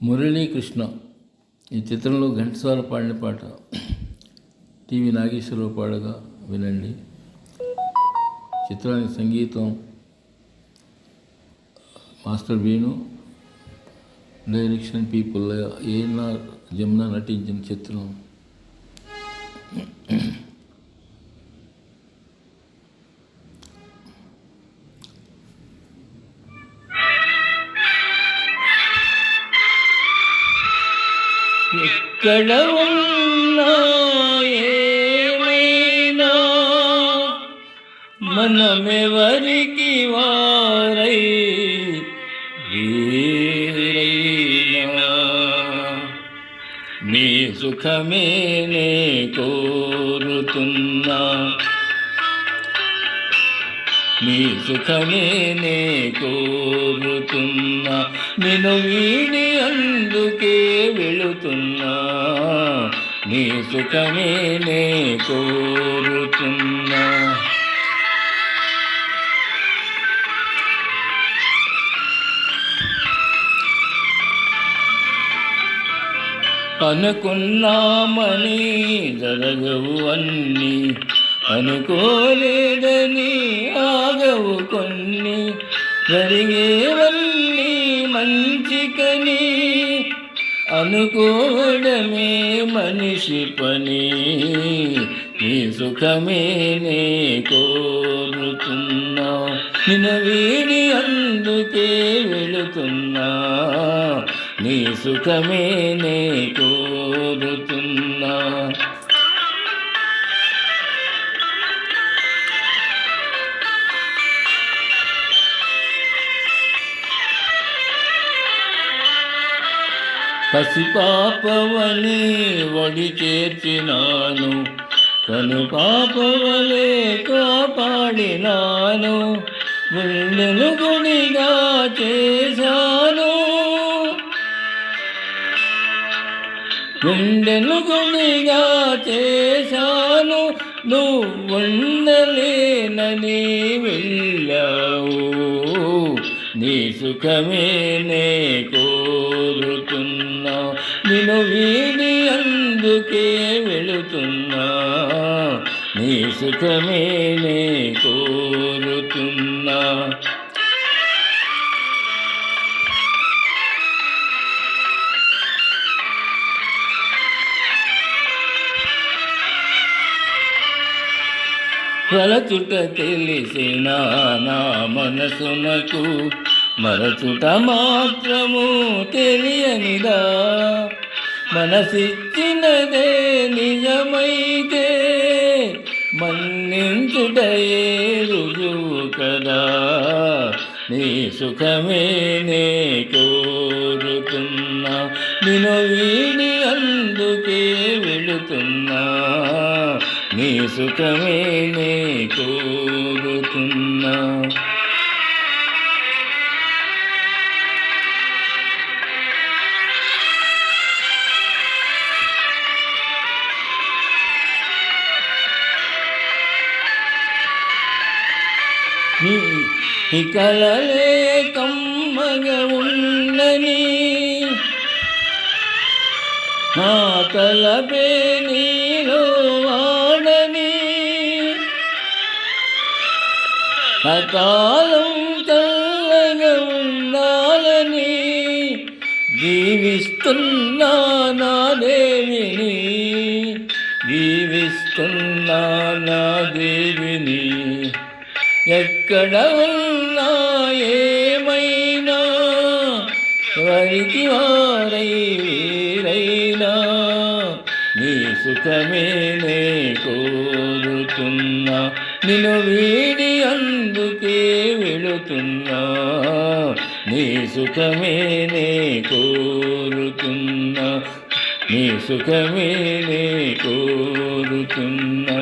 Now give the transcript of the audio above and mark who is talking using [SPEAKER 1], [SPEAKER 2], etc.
[SPEAKER 1] మురళీకృష్ణ ఈ చిత్రంలో ఘంటసాల పాడిన పాట టీవీ నాగేశ్వరరావు పాడగా వినండి. చిత్రానికి సంగీతం master Venu, direction people ANR Jamuna నటించిన చిత్రం. ఎక్కడ ఉన్నా ఏమైనా మనమెవరికి వారై వీరైనా నీ సుఖమే నే కోరుతున్నా, నీ సుఖమే నే కోరుతున్నా, నిన్ను వీడి అందుకే వెళుతున్నా, నీ సుఖమే నే కోరుతున్నా. అనుకున్నామని జరగవు అన్నీ, అనుకోలేదని ఆగవు కొన్ని, జరిగేవన్నీ మంచికని అనుకోవడమే మనిషి పని, నీ సుఖమే నే కోరుతున్నా, నిన్ను వీడి అందుకే వెళుతున్నా, నీ సుఖమే నే కోరుతున్నా. పసిపాపవని వడి చేర్చినాను, కను పాపవలే కాపాడినాను, గుండెను గుడిగా చేశాను, గుండెను గుడిగా చేశాను, నువ్వుండలేనని వెళ్ళావు, నీ సుఖమే నే కోరుతున్నా, నిన్ను వీడి అందుకే వెళుతున్నా, నీ సుఖమే నే కోరుతున్నా. వలచుట తెలిసిన నా మనసునకు మరచుట మాత్రము తెలియనిదా, మనసిచ్చినదే నిజమైతే మన్నించుటయే రుజువు కదా, నీ సుఖమే నే కోరుతున్నా, నిన్ను వీడి అందుకే వెళుతున్నా, నీ సుఖమే నే కోరుతున్నా. నీ కలలే కమ్మగా ఉన్నని, నా తలపే నీలో వాడని, అకాలం చల్లగా ఉండాలని దీవిస్తున్నా నా దేవిని, దీవిస్తున్నా నా దేవిని. ఎక్కడ ఉన్నా ఏమైనా వారికి వారై వీరైనా, నీ సుఖమే నే కోరుతున్నా, నిన్ను వీడి అందుకే వెళుతున్నా, నీ సుఖమే నే కోరుతున్నా, నీ సుఖమే నే కోరుతున్నా.